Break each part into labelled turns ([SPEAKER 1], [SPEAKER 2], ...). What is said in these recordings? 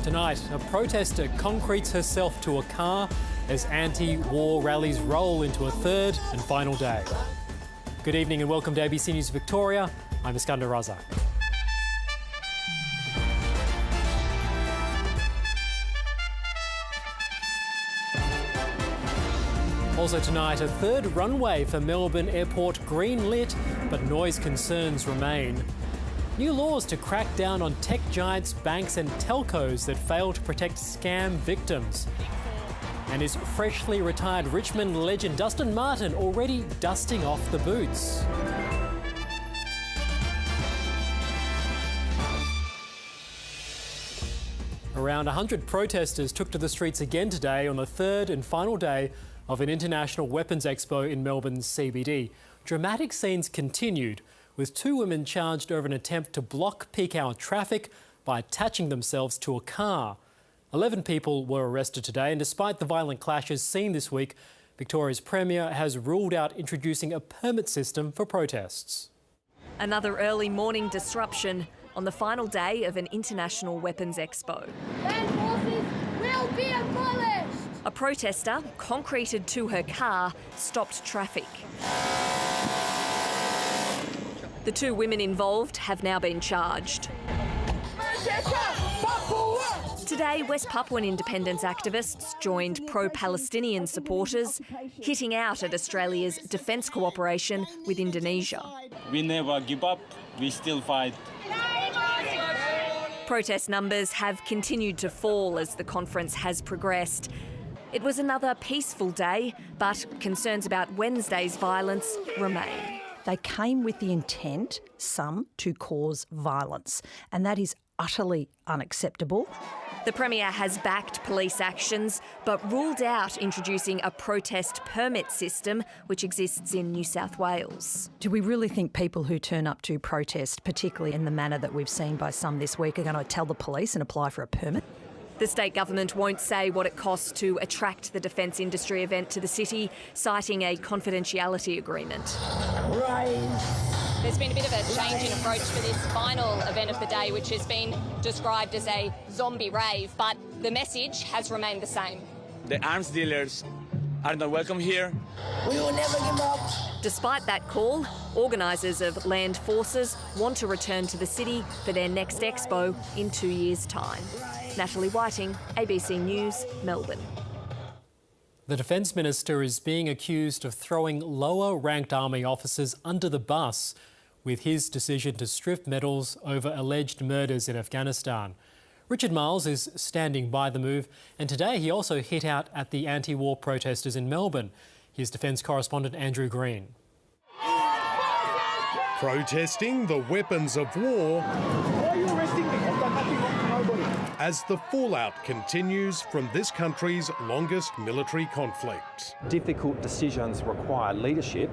[SPEAKER 1] Tonight, a protester concretes herself to a car as anti-war rallies roll into a third and final day. Good evening and welcome to ABC News Victoria. I'm Iskhander Razak. Also tonight, a third runway for Melbourne Airport green-lit, but noise concerns remain. New laws to crack down on tech giants, banks and telcos that fail to protect scam victims. And is freshly retired Richmond legend Dustin Martin already dusting off the boots? Around 100 protesters took to the streets again today on the third and final day of an international weapons expo in Melbourne's CBD. Dramatic scenes continued, with two women charged over an attempt to block peak hour traffic by attaching themselves to a car. 11 people were arrested today, and despite the violent clashes seen this week, Victoria's Premier has ruled out introducing a permit system for protests.
[SPEAKER 2] Another early morning disruption on the final day of an international weapons expo.
[SPEAKER 3] Land forces will be abolished!
[SPEAKER 2] A protester, concreted to her car, stopped traffic. The two women involved have now been charged. Today, West Papuan independence activists joined pro-Palestinian supporters, hitting out at Australia's defence cooperation with Indonesia.
[SPEAKER 4] We never give up, we still fight.
[SPEAKER 2] Protest numbers have continued to fall as the conference has progressed. It was another peaceful day, but concerns about Wednesday's violence remain.
[SPEAKER 5] They came with the intent, some, to cause violence, and that is utterly unacceptable.
[SPEAKER 2] The Premier has backed police actions, but ruled out introducing a protest permit system, which exists in New South Wales.
[SPEAKER 5] Do we really think people who turn up to protest, particularly in the manner that we've seen by some this week, are going to tell the police and apply for a permit?
[SPEAKER 2] The state government won't say what it costs to attract the defence industry event to the city, citing a confidentiality agreement.
[SPEAKER 6] There's been a bit of a change in approach for this final event of the day, which has been described as a zombie rave, but the message has remained the same.
[SPEAKER 4] The arms dealers are not welcome here.
[SPEAKER 3] We will never give up.
[SPEAKER 2] Despite that call, organisers of Land Forces want to return to the city for their next expo in 2 years' time. Natalie Whiting, ABC News, Melbourne.
[SPEAKER 1] The Defence Minister is being accused of throwing lower-ranked army officers under the bus with his decision to strip medals over alleged murders in Afghanistan. Richard Miles is standing by the move, and today he also hit out at the anti-war protesters in Melbourne. Here's Defence correspondent Andrew Green.
[SPEAKER 7] Protesting the weapons of war as the fallout continues from this country's longest military conflict.
[SPEAKER 8] Difficult decisions require leadership.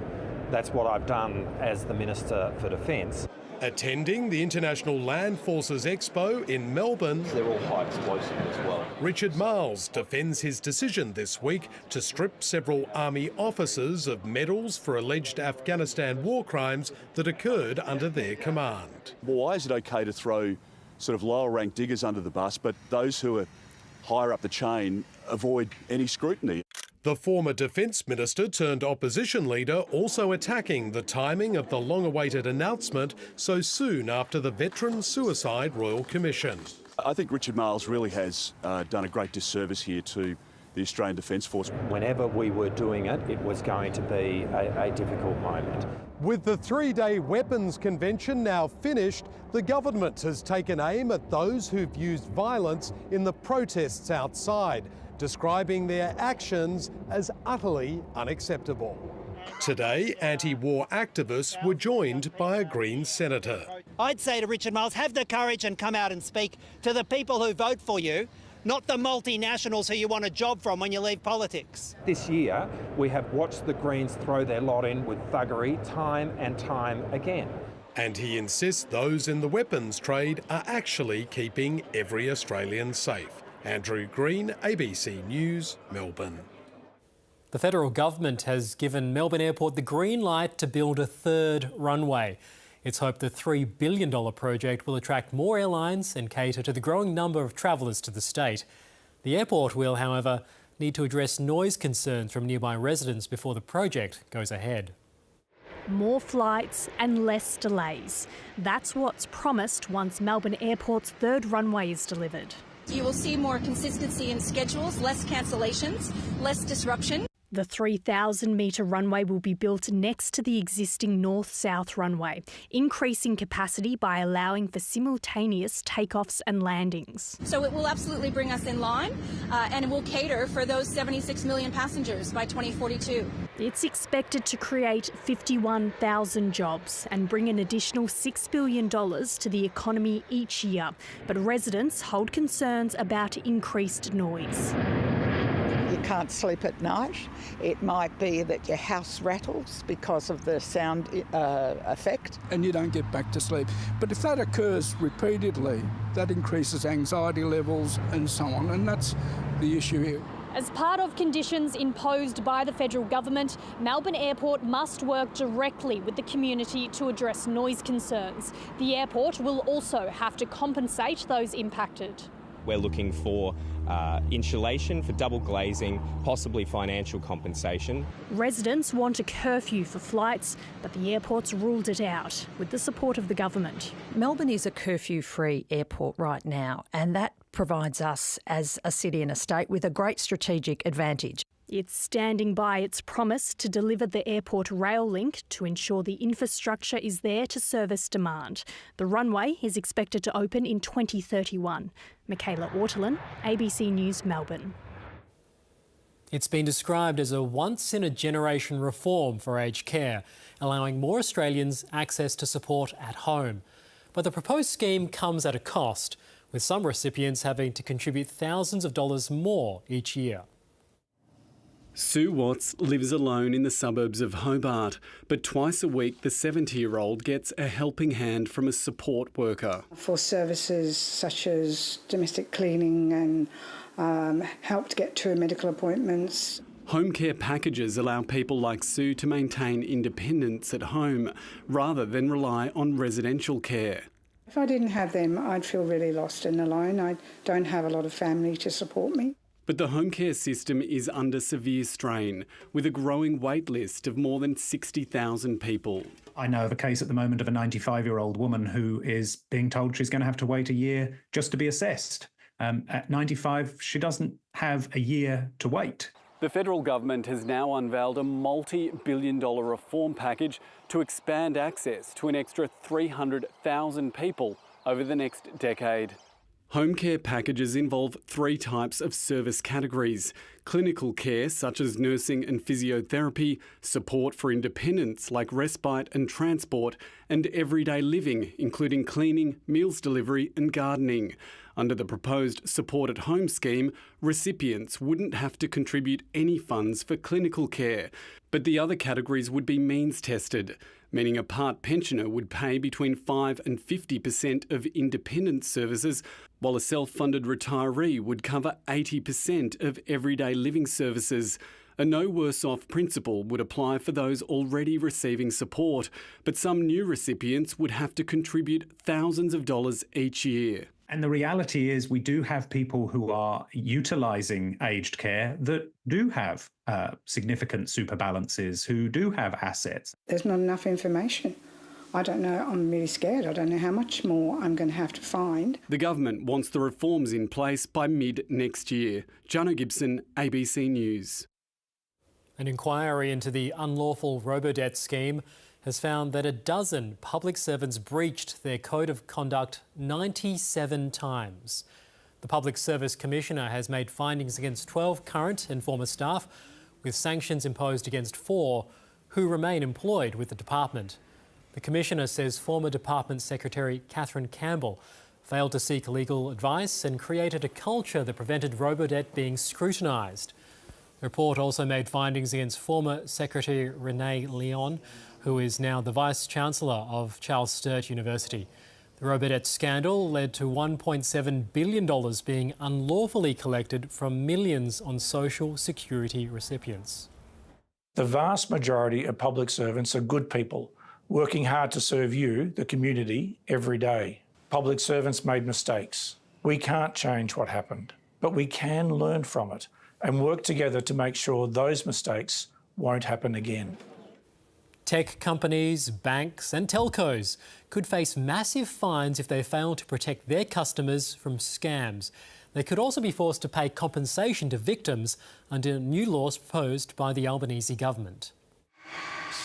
[SPEAKER 8] That's what I've done as the Minister for Defence.
[SPEAKER 7] Attending the International Land Forces Expo in Melbourne,
[SPEAKER 9] they're all high explosive as well.
[SPEAKER 7] Richard Miles defends his decision this week to strip several army officers of medals for alleged Afghanistan war crimes that occurred under their command.
[SPEAKER 9] Well, why is it okay to throw sort of lower ranked diggers under the bus, but those who are higher up the chain avoid any scrutiny?
[SPEAKER 7] The former Defence Minister turned opposition leader also attacking the timing of the long-awaited announcement so soon after the Veteran Suicide Royal Commission.
[SPEAKER 9] I think Richard Miles really has done a great disservice here to the Australian Defence Force.
[SPEAKER 8] Whenever we were doing it, it was going to be a difficult moment.
[SPEAKER 7] With the three-day weapons convention now finished, the government has taken aim at those who've used violence in the protests outside, describing their actions as utterly unacceptable. Today, anti-war activists were joined by a Green senator.
[SPEAKER 10] I'd say to Richard Miles, have the courage and come out and speak to the people who vote for you, not the multinationals who you want a job from when you leave politics.
[SPEAKER 8] This year, we have watched the Greens throw their lot in with thuggery time and time again.
[SPEAKER 7] And he insists those in the weapons trade are actually keeping every Australian safe. Andrew Green, ABC News, Melbourne.
[SPEAKER 1] The federal government has given Melbourne Airport the green light to build a third runway. It's hoped the $3 billion project will attract more airlines and cater to the growing number of travellers to the state. The airport will, however, need to address noise concerns from nearby residents before the project goes ahead.
[SPEAKER 11] More flights and less delays. That's what's promised once Melbourne Airport's third runway is delivered.
[SPEAKER 12] You will see more consistency in schedules, less cancellations, less disruption.
[SPEAKER 11] The 3,000-metre runway will be built next to the existing north-south runway, increasing capacity by allowing for simultaneous takeoffs and landings.
[SPEAKER 12] So it will absolutely bring us in line and it will cater for those 76 million passengers by 2042.
[SPEAKER 11] It's expected to create 51,000 jobs and bring an additional $6 billion to the economy each year. But residents hold concerns about increased noise.
[SPEAKER 13] You can't sleep at night. It might be that your house rattles because of the sound effect.
[SPEAKER 14] And you don't get back to sleep. But if that occurs repeatedly, that increases anxiety levels and so on, and that's the issue here.
[SPEAKER 11] As part of conditions imposed by the federal government, Melbourne Airport must work directly with the community to address noise concerns. The airport will also have to compensate those impacted.
[SPEAKER 15] We're looking for insulation, for double glazing, possibly financial compensation.
[SPEAKER 11] Residents want a curfew for flights, but the airport's ruled it out with the support of the government.
[SPEAKER 5] Melbourne is a curfew-free airport right now, and that provides us as a city and a state with a great strategic advantage.
[SPEAKER 11] It's standing by its promise to deliver the airport rail link to ensure the infrastructure is there to service demand. The runway is expected to open in 2031. Michaela Ortolin, ABC News, Melbourne.
[SPEAKER 1] It's been described as a once-in-a-generation reform for aged care, allowing more Australians access to support at home. But the proposed scheme comes at a cost, with some recipients having to contribute thousands of dollars more each year.
[SPEAKER 16] Sue Watts lives alone in the suburbs of Hobart, but twice a week the 70-year-old gets a helping hand from a support worker.
[SPEAKER 17] For services such as domestic cleaning and help to get to medical appointments.
[SPEAKER 16] Home care packages allow people like Sue to maintain independence at home rather than rely on residential care.
[SPEAKER 17] If I didn't have them, I'd feel really lost and alone. I don't have a lot of family to support me.
[SPEAKER 16] But the home care system is under severe strain, with a growing wait list of more than 60,000 people.
[SPEAKER 18] I know of a case at the moment of a 95-year-old woman who is being told she's going to have to wait a year just to be assessed. At 95, she doesn't have a year to wait.
[SPEAKER 16] The federal government has now unveiled a multi-billion-dollar reform package to expand access to an extra 300,000 people over the next decade. Home care packages involve three types of service categories: clinical care such as nursing and physiotherapy, support for independence like respite and transport, and everyday living including cleaning, meals delivery and gardening. Under the proposed Support at Home scheme, recipients wouldn't have to contribute any funds for clinical care, but the other categories would be means tested, meaning a part pensioner would pay between 5 and 50% of independent services, while a self-funded retiree would cover 80% of everyday living services. A no worse off principle would apply for those already receiving support, but some new recipients would have to contribute thousands of dollars each year.
[SPEAKER 18] And the reality is we do have people who are utilising aged care that do have significant super balances, who do have assets.
[SPEAKER 17] There's not enough information. I don't know, I'm really scared. I don't know how much more I'm going to have to find.
[SPEAKER 16] The government wants the reforms in place by mid-next year. Jono Gibson, ABC News.
[SPEAKER 1] An inquiry into the unlawful robo-debt scheme has found that a dozen public servants breached their code of conduct 97 times. The Public Service Commissioner has made findings against 12 current and former staff, with sanctions imposed against 4 who remain employed with the department. The Commissioner says former Department Secretary Catherine Campbell failed to seek legal advice and created a culture that prevented robo-debt being scrutinised. The report also made findings against former Secretary Renee Leon, who is now the Vice-Chancellor of Charles Sturt University. The robo-debt scandal led to $1.7 billion being unlawfully collected from millions on social security recipients.
[SPEAKER 19] The vast majority of public servants are good people working hard to serve you, the community, every day. Public servants made mistakes. We can't change what happened, but we can learn from it and work together to make sure those mistakes won't happen again.
[SPEAKER 1] Tech companies, banks and telcos could face massive fines if they fail to protect their customers from scams. They could also be forced to pay compensation to victims under new laws proposed by the Albanese government.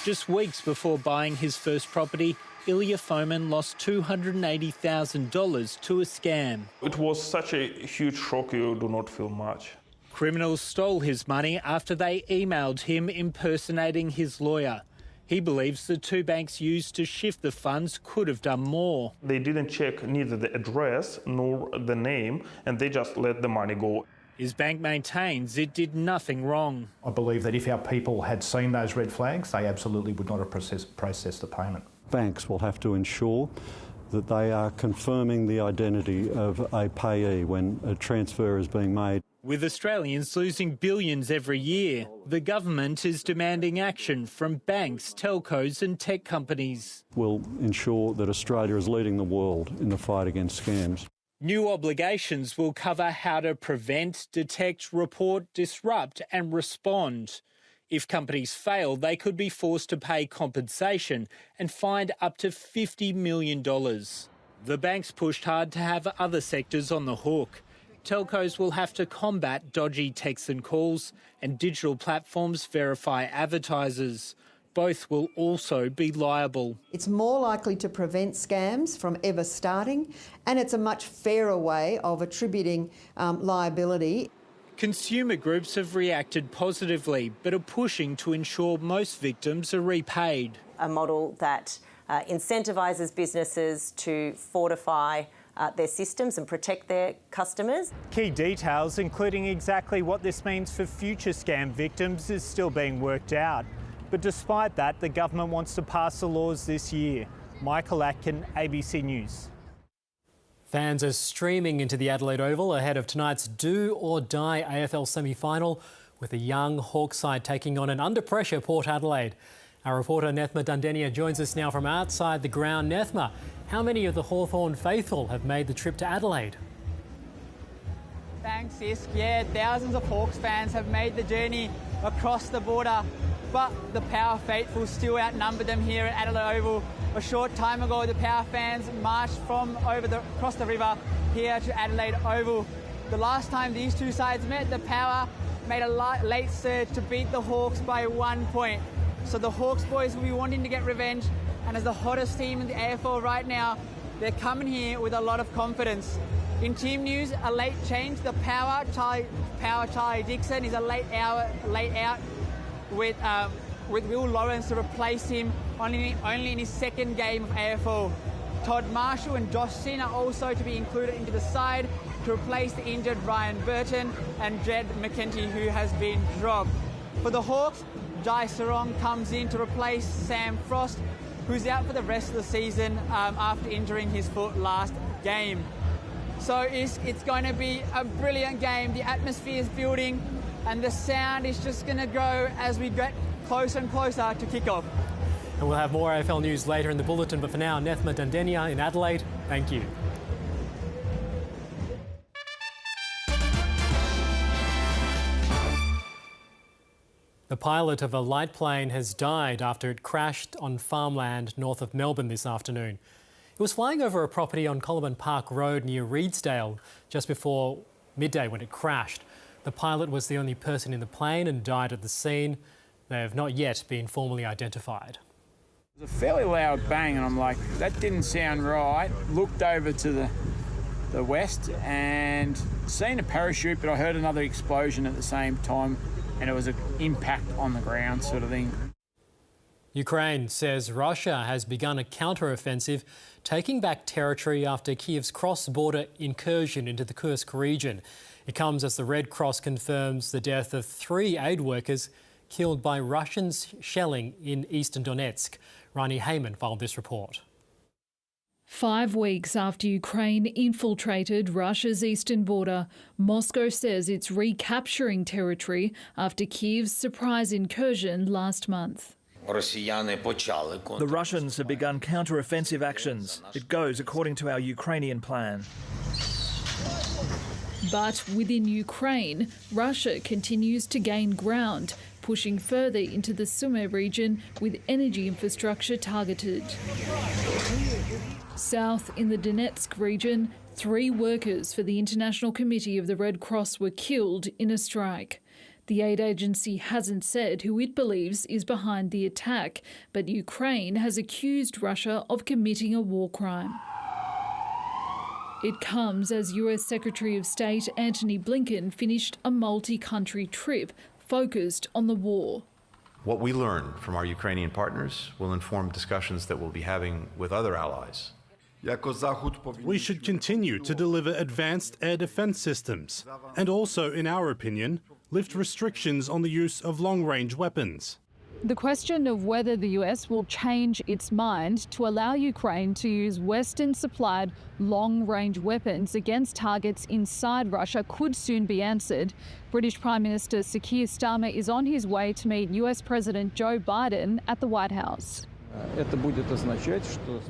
[SPEAKER 20] Just weeks before buying his first property, Ilya Fomin lost $280,000 to a scam.
[SPEAKER 21] It was such a huge shock, you do not feel much.
[SPEAKER 20] Criminals stole his money after they emailed him impersonating his lawyer. He believes the two banks used to shift the funds could have done more.
[SPEAKER 21] They didn't check neither the address nor the name, and they just let the money go.
[SPEAKER 20] His bank maintains it did nothing wrong.
[SPEAKER 22] I believe that if our people had seen those red flags, they absolutely would not have processed the payment.
[SPEAKER 23] Banks will have to ensure that they are confirming the identity of a payee when a transfer is being made.
[SPEAKER 20] With Australians losing billions every year, the government is demanding action from banks, telcos and tech companies.
[SPEAKER 23] We'll ensure that Australia is leading the world in the fight against scams.
[SPEAKER 20] New obligations will cover how to prevent, detect, report, disrupt and respond. If companies fail, they could be forced to pay compensation and fined up to $50 million. The banks pushed hard to have other sectors on the hook. Telcos will have to combat dodgy texts and calls, and digital platforms verify advertisers. Both will also be liable.
[SPEAKER 24] It's more likely to prevent scams from ever starting, and it's a much fairer way of attributing liability.
[SPEAKER 20] Consumer groups have reacted positively, but are pushing to ensure most victims are repaid.
[SPEAKER 25] A model that incentivises businesses to fortify their systems and protect their customers.
[SPEAKER 26] Key details, including exactly what this means for future scam victims, is still being worked out. But despite that, the government wants to pass the laws this year. Michael Atkin, ABC News.
[SPEAKER 1] Fans are streaming into the Adelaide Oval ahead of tonight's do-or-die AFL semi-final, with the young Hawks side taking on an under-pressure Port Adelaide. Our reporter Nethma Dundenia joins us now from outside the ground. Nethma, how many of the Hawthorn faithful have made the trip to Adelaide?
[SPEAKER 27] Thanks, Isk. Yeah, thousands of Hawks fans have made the journey across the border, but the Power faithful still outnumber them here at Adelaide Oval. A short time ago, the Power fans marched from across the river here to Adelaide Oval. The last time these two sides met, the Power made a late surge to beat the Hawks by 1 point. So the Hawks boys will be wanting to get revenge, and as the hottest team in the AFL right now, they're coming here with a lot of confidence. In team news, a late change. The Power Charlie Dixon is a late out with Will Lawrence to replace him only in his second game of AFL. Todd Marshall and Josh Sin are also to be included into the side to replace the injured Ryan Burton and Jed McKenty, who has been dropped. For the Hawks, Jai Sarong comes in to replace Sam Frost, who's out for the rest of the season after injuring his foot last game. So it's going to be a brilliant game. The atmosphere is building and the sound is just going to grow as we get closer and closer to kick-off.
[SPEAKER 1] And we'll have more AFL news later in the bulletin, but for now, Nethma Dundenia in Adelaide, thank you. The pilot of a light plane has died after it crashed on farmland north of Melbourne this afternoon. It was flying over a property on Coleman Park Road near Reedsdale just before midday when it crashed. The pilot was the only person in the plane and died at the scene. They have not yet been formally identified.
[SPEAKER 28] It was a fairly loud bang and I'm like, that didn't sound right. Looked over to the west and seen a parachute, but I heard another explosion at the same time and it was an impact on the ground sort of thing.
[SPEAKER 1] Ukraine says Russia has begun a counter-offensive, taking back territory after Kiev's cross-border incursion into the Kursk region. It comes as the Red Cross confirms the death of 3 aid workers killed by Russian shelling in eastern Donetsk. Rani Heyman filed this report.
[SPEAKER 29] 5 weeks after Ukraine infiltrated Russia's eastern border, Moscow says it's recapturing territory after Kiev's surprise incursion last month.
[SPEAKER 2] The Russians have begun counter-offensive actions. It goes according to our Ukrainian plan.
[SPEAKER 29] But within Ukraine, Russia continues to gain ground, pushing further into the Sumy region with energy infrastructure targeted. South in the Donetsk region, 3 workers for the International Committee of the Red Cross were killed in a strike. The aid agency hasn't said who it believes is behind the attack, but Ukraine has accused Russia of committing a war crime. It comes as US Secretary of State Antony Blinken finished a multi-country trip focused on the war.
[SPEAKER 3] What we learn from our Ukrainian partners will inform discussions that we'll be having with other allies.
[SPEAKER 4] We should continue to deliver advanced air defense systems and also, in our opinion, lift restrictions on the use of long-range weapons.
[SPEAKER 29] The question of whether the US will change its mind to allow Ukraine to use Western-supplied long-range weapons against targets inside Russia could soon be answered. British Prime Minister Sir Keir Starmer is on his way to meet US President Joe Biden at the White House.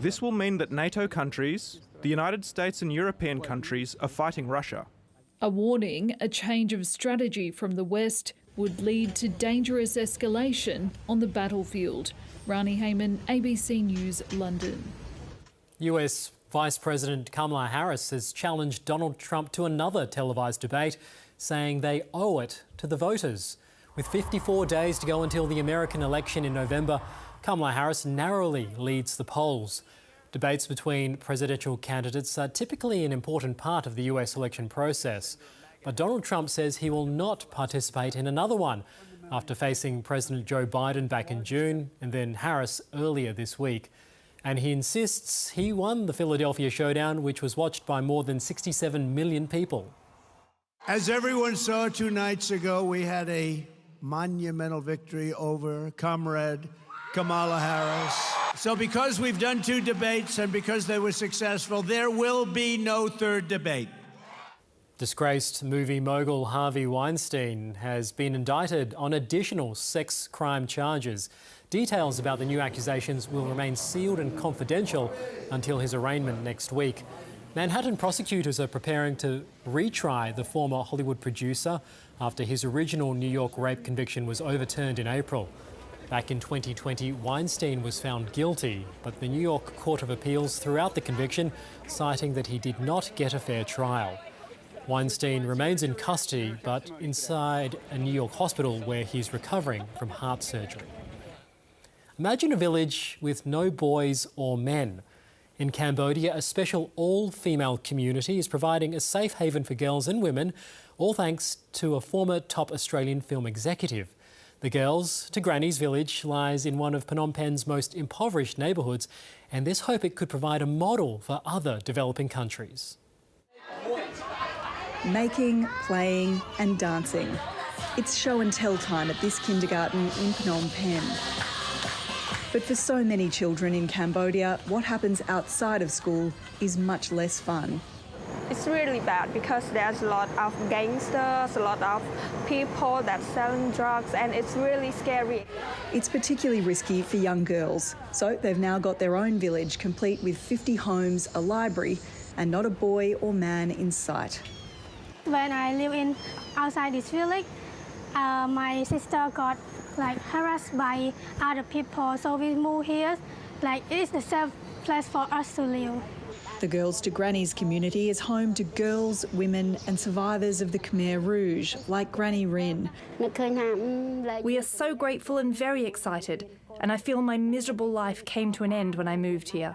[SPEAKER 6] This will mean that NATO countries, the United States and European countries are fighting Russia.
[SPEAKER 29] A warning, a change of strategy from the West would lead to dangerous escalation on the battlefield. Rani Hayman, ABC News, London.
[SPEAKER 1] US Vice President Kamala Harris has challenged Donald Trump to another televised debate, saying they owe it to the voters. With 54 days to go until the American election in November, Kamala Harris narrowly leads the polls. Debates between presidential candidates are typically an important part of the US election process. But Donald Trump says he will not participate in another one after facing President Joe Biden back in June and then Harris earlier this week. And he insists he won the Philadelphia showdown, which was watched by more than 67 million people.
[SPEAKER 7] As everyone saw 2 nights ago, we had a monumental victory over Comrade Kamala Harris. So because we've done 2 debates and because they were successful, there will be no 3rd debate.
[SPEAKER 1] Disgraced movie mogul Harvey Weinstein has been indicted on additional sex crime charges. Details about the new accusations will remain sealed and confidential until his arraignment next week. Manhattan prosecutors are preparing to retry the former Hollywood producer after his original New York rape conviction was overturned in April. Back in 2020, Weinstein was found guilty, but the New York Court of Appeals threw out the conviction, citing that he did not get a fair trial. Weinstein remains in custody, but inside a New York hospital where he's recovering from heart surgery. Imagine a village with no boys or men. In Cambodia, a special all-female community is providing a safe haven for girls and women, all thanks to a former top Australian film executive. The Girls to Granny's village lies in one of Phnom Penh's most impoverished neighbourhoods, and there's hope it could provide a model for other developing countries.
[SPEAKER 8] Making, playing and dancing. It's show and tell time at this kindergarten in Phnom Penh. But for so many children in Cambodia, what happens outside of school is much less fun.
[SPEAKER 9] It's really bad because there's a lot of gangsters, a lot of people that selling drugs, and it's really scary.
[SPEAKER 8] It's particularly risky for young girls, so they've now got their own village complete with 50 homes, a library and not a boy or man in sight.
[SPEAKER 10] When I live outside this village, my sister got harassed by other people, so we moved here. It's the safe place for us to live.
[SPEAKER 8] The Girls to Granny's community is home to girls, women and survivors of the Khmer Rouge, like Granny Rin.
[SPEAKER 12] We are so grateful and very excited, and I feel my miserable life came to an end when I moved here.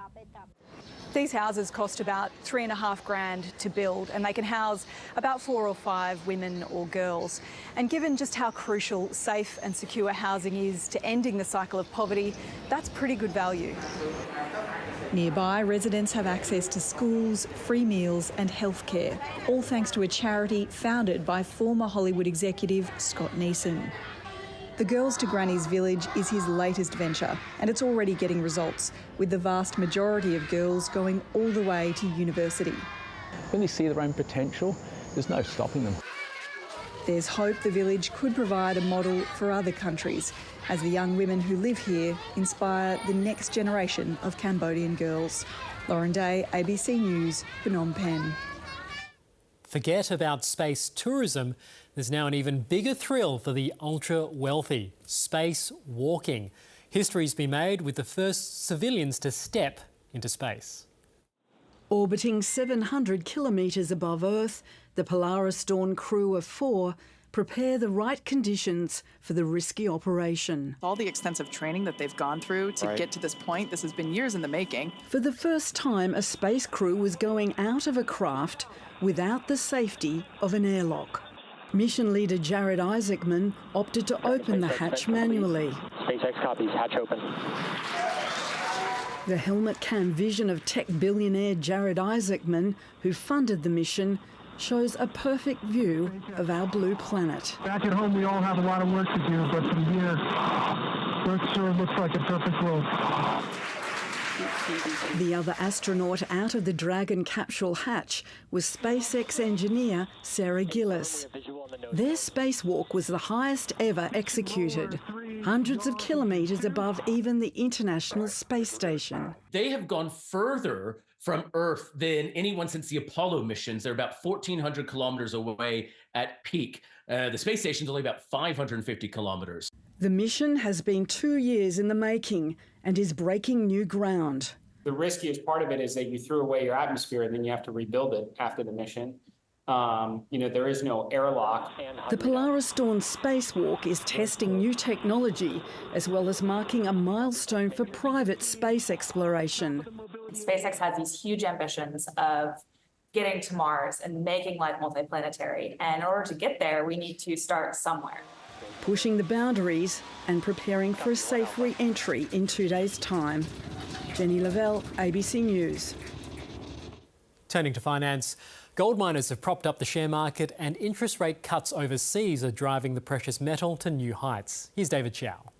[SPEAKER 30] These houses cost about $3.5 grand to build, and they can house about 4 or 5 women or girls. And given just how crucial safe and secure housing is to ending the cycle of poverty, that's pretty good value.
[SPEAKER 8] Nearby, residents have access to schools, free meals and healthcare, all thanks to a charity founded by former Hollywood executive Scott Neeson. The Girls to Granny's village is his latest venture, and it's already getting results, with the vast majority of girls going all the way to university.
[SPEAKER 31] When they see their own potential, there's no stopping them.
[SPEAKER 8] There's hope the village could provide a model for other countries as the young women who live here inspire the next generation of Cambodian girls. Lauren Day, ABC News, Phnom Penh.
[SPEAKER 1] Forget about space tourism. There's now an even bigger thrill for the ultra-wealthy: space walking. History's been made with the first civilians to step into space.
[SPEAKER 5] Orbiting 700 kilometres above Earth, the Polaris Dawn crew of 4 prepare the right conditions for the risky operation.
[SPEAKER 11] All the extensive training that they've gone through to get to this point, this has been years in the making.
[SPEAKER 5] For the first time, a space crew was going out of a craft without the safety of an airlock. Mission leader Jared Isaacman opted to open the hatch manually.
[SPEAKER 13] SpaceX copies, hatch open.
[SPEAKER 5] The helmet cam vision of tech billionaire Jared Isaacman, who funded the mission, shows a perfect view of our blue planet.
[SPEAKER 14] Back at home, we all have a lot of work to do, but from here, Earth sure looks like a perfect world.
[SPEAKER 5] The other astronaut out of the Dragon capsule hatch was SpaceX engineer Sarah Gillis. Their spacewalk was the highest ever executed, hundreds of kilometres above even the International Space Station.
[SPEAKER 15] They have gone further from Earth than anyone since the Apollo missions. They're about 1,400 kilometres away at peak. The space station's only about 550 kilometres.
[SPEAKER 5] The mission has been 2 years in the making and is breaking new ground.
[SPEAKER 16] The riskiest part of it is that you threw away your atmosphere and then you have to rebuild it after the mission. There is no airlock.
[SPEAKER 5] The Polaris Dawn spacewalk is testing new technology as well as marking a milestone for private space exploration.
[SPEAKER 17] SpaceX has these huge ambitions of getting to Mars and making life multiplanetary. And in order to get there, we need to start somewhere.
[SPEAKER 5] Pushing the boundaries and preparing for a safe re-entry in 2 days' time. Jenny Lavelle, ABC News.
[SPEAKER 1] Turning to finance, gold miners have propped up the share market and interest rate cuts overseas are driving the precious metal to new heights. Here's David Chow.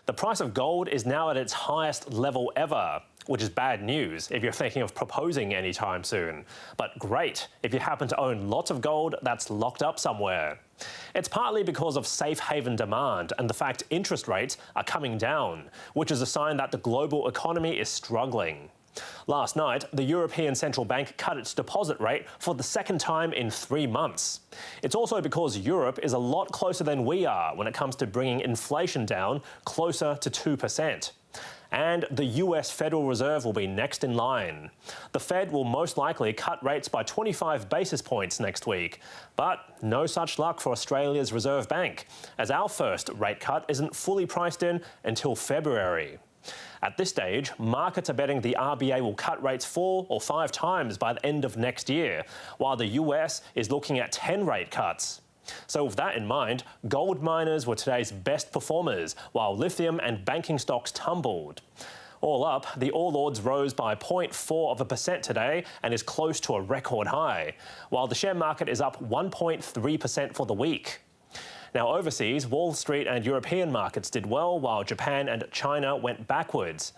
[SPEAKER 18] The price of gold is now at its highest level ever, which is bad news if you're thinking of proposing anytime soon. But great if you happen to own lots of gold that's locked up somewhere. It's partly because of safe haven demand and the fact interest rates are coming down, which is a sign that the global economy is struggling. Last night, the European Central Bank cut its deposit rate for the second time in 3 months. It's also because Europe is a lot closer than we are when it comes to bringing inflation down closer to 2%. And the US Federal Reserve will be next in line. The Fed will most likely cut rates by 25 basis points next week. But no such luck for Australia's Reserve Bank, as our first rate cut isn't fully priced in until February. At this stage, markets are betting the RBA will cut rates 4 or 5 times by the end of next year, while the US is looking at 10 rate cuts. So with that in mind, gold miners were today's best performers, while lithium and banking stocks tumbled. All up, the All Ords rose by 0.4% today and is close to a record high, while the share market is up 1.3% for the week. Now overseas, Wall Street and European markets did well, while Japan and China went backwards.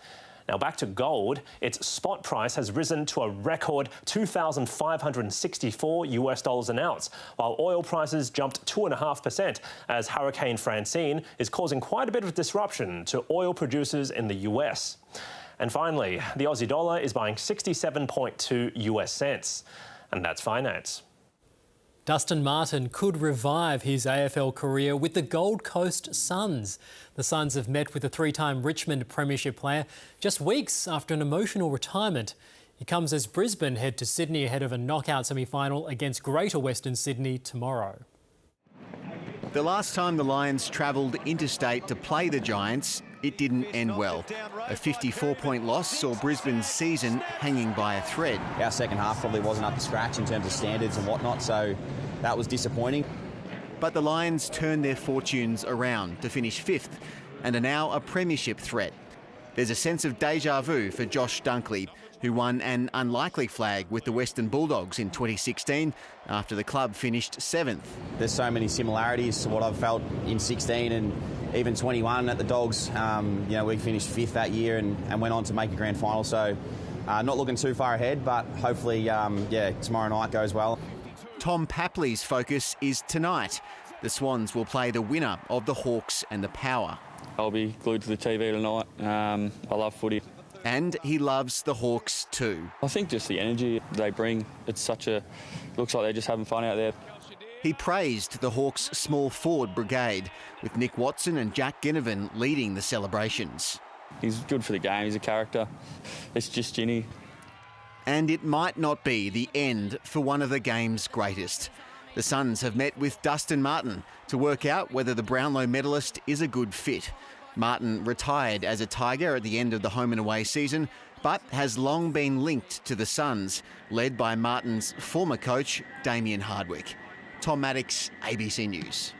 [SPEAKER 18] Now back to gold, its spot price has risen to a record $2,564 an ounce, while oil prices jumped 2.5% as Hurricane Francine is causing quite a bit of disruption to oil producers in the US. And finally, the Aussie dollar is buying 67.2 US cents. And that's finance.
[SPEAKER 1] Dustin Martin could revive his AFL career with the Gold Coast Suns. The Suns have met with the 3-time Richmond Premiership player just weeks after an emotional retirement. He comes as Brisbane head to Sydney ahead of a knockout semi-final against Greater Western Sydney tomorrow.
[SPEAKER 19] The last time the Lions travelled interstate to play the Giants, it didn't end well. A 54-point loss saw Brisbane's season hanging by a thread.
[SPEAKER 21] Our second half probably wasn't up to scratch in terms of standards and whatnot, so that was disappointing.
[SPEAKER 19] But the Lions turned their fortunes around to finish 5th and are now a premiership threat. There's a sense of deja vu for Josh Dunkley, who won an unlikely flag with the Western Bulldogs in 2016 after the club finished 7th.
[SPEAKER 21] There's so many similarities to what I've felt in 16 and even 21 at the Dogs. We finished 5th that year and went on to make a grand final, so not looking too far ahead, but hopefully, tomorrow night goes well.
[SPEAKER 19] Tom Papley's focus is tonight. The Swans will play the winner of the Hawks and the Power.
[SPEAKER 2] I'll be glued to the TV tonight. I love footy.
[SPEAKER 19] And he loves the Hawks too.
[SPEAKER 2] I think just the energy they bring, looks like they're just having fun out there.
[SPEAKER 19] He praised the Hawks' small forward brigade, with Nick Watson and Jack Ginnivan leading the celebrations.
[SPEAKER 2] He's good for the game, he's a character. It's just Ginny.
[SPEAKER 19] And it might not be the end for one of the game's greatest. The Suns have met with Dustin Martin to work out whether the Brownlow medalist is a good fit. Martin retired as a Tiger at the end of the home and away season, but has long been linked to the Suns, led by Martin's former coach, Damien Hardwick. Tom Maddox, ABC News.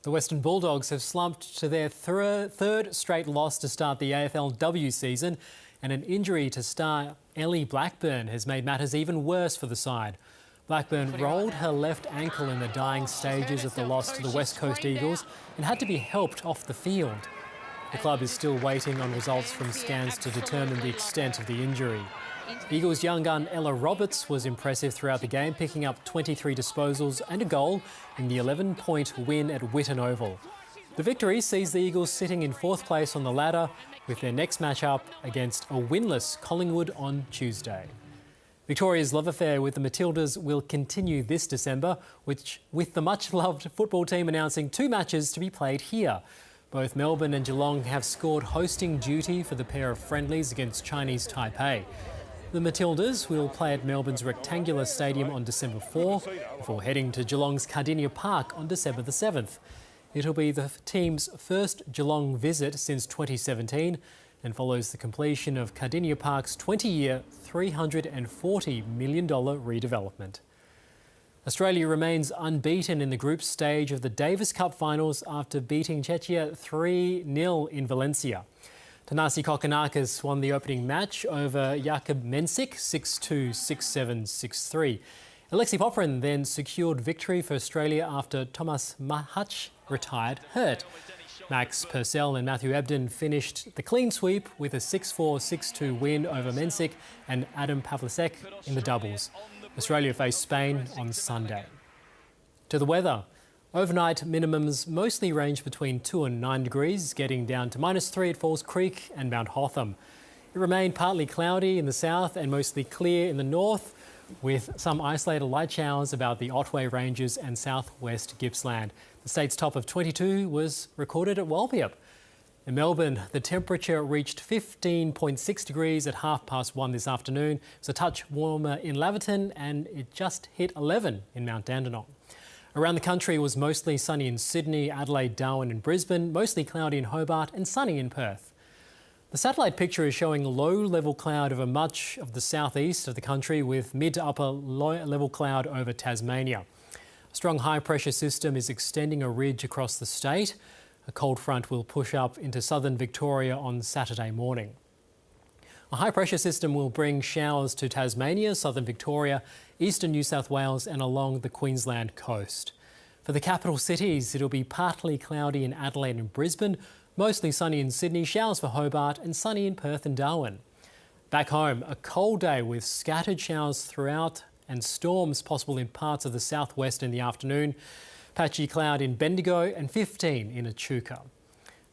[SPEAKER 1] The Western Bulldogs have slumped to their third straight loss to start the AFLW season, and an injury to star Ellie Blackburn has made matters even worse for the side. Blackburn rolled her left ankle in the dying stages of the loss to the West Coast Eagles and had to be helped off the field. The club is still waiting on results from scans to determine the extent of the injury. Eagles young gun Ella Roberts was impressive throughout the game, picking up 23 disposals and a goal in the 11-point win at Whitten Oval. The victory sees the Eagles sitting in fourth place on the ladder, with their next match-up against a winless Collingwood on Tuesday. Victoria's love affair with the Matildas will continue this December, with the much-loved football team announcing 2 matches to be played here. Both Melbourne and Geelong have scored hosting duty for the pair of friendlies against Chinese Taipei. The Matildas will play at Melbourne's Rectangular Stadium on December 4, before heading to Geelong's Cardinia Park on December the 7th. It'll be the team's first Geelong visit since 2017 and follows the completion of Cardinia Park's 20-year, $340 million redevelopment. Australia remains unbeaten in the group stage of the Davis Cup finals after beating Czechia 3-0 in Valencia. Tanasi Kokkinakis won the opening match over Jakub Mensik 6-2, 6-7, 6-3. Alexei Poprin then secured victory for Australia after Thomas Mahach retired hurt. Max Purcell and Matthew Ebden finished the clean sweep with a 6-4, 6-2 win over Mensik and Adam Pavlicek in the doubles. Australia face Spain on Sunday. To the weather. Overnight minimums mostly range between 2 and 9 degrees, getting down to -3 at Falls Creek and Mount Hotham. It remained partly cloudy in the south and mostly clear in the north, with some isolated light showers about the Otway Ranges and southwest Gippsland. The state's top of 22 was recorded at Walpiop. In Melbourne, the temperature reached 15.6 degrees at 1:30 this afternoon. It was a touch warmer in Laverton and it just hit 11 in Mount Dandenong. Around the country, it was mostly sunny in Sydney, Adelaide, Darwin and Brisbane, mostly cloudy in Hobart and sunny in Perth. The satellite picture is showing low-level cloud over much of the southeast of the country, with mid to upper low-level cloud over Tasmania. A strong high-pressure system is extending a ridge across the state. A cold front will push up into southern Victoria on Saturday morning. A high-pressure system will bring showers to Tasmania, southern Victoria, eastern New South Wales and along the Queensland coast. For the capital cities, it'll be partly cloudy in Adelaide and Brisbane, mostly sunny in Sydney, showers for Hobart and sunny in Perth and Darwin. Back home, a cold day with scattered showers throughout and storms possible in parts of the southwest in the afternoon. Patchy cloud in Bendigo and 15 in Echuca.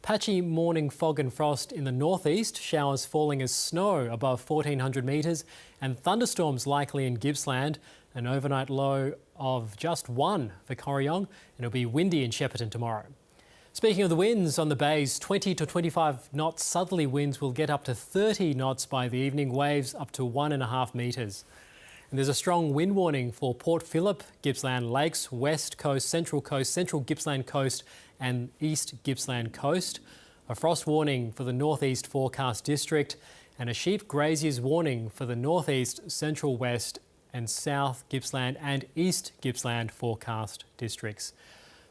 [SPEAKER 1] Patchy morning fog and frost in the northeast, showers falling as snow above 1,400 metres and thunderstorms likely in Gippsland. An overnight low of just 1 for Corryong, and it'll be windy in Shepparton tomorrow. Speaking of the winds on the bays, 20 to 25 knot southerly winds will get up to 30 knots by the evening, waves up to 1.5 metres. And there's a strong wind warning for Port Phillip, Gippsland Lakes, West Coast, Central Gippsland Coast and East Gippsland Coast. A frost warning for the Northeast Forecast District and a sheep grazier's warning for the Northeast, Central West and South Gippsland and East Gippsland Forecast Districts.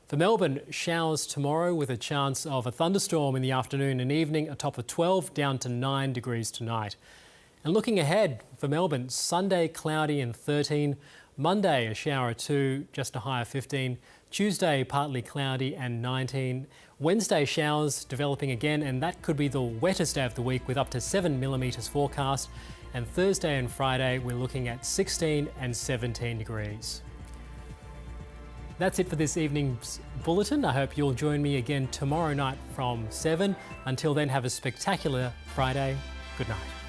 [SPEAKER 1] For Melbourne, showers tomorrow with a chance of a thunderstorm in the afternoon and evening, a top of 12 down to 9 degrees tonight. And looking ahead for Melbourne, Sunday cloudy and 13, Monday a shower or 2, just a high of 15, Tuesday partly cloudy and 19, Wednesday showers developing again and that could be the wettest day of the week with up to 7 millimetres forecast, and Thursday and Friday we're looking at 16 and 17 degrees. That's it for this evening's bulletin. I hope you'll join me again tomorrow night from 7. Until then, have a spectacular Friday. Good night.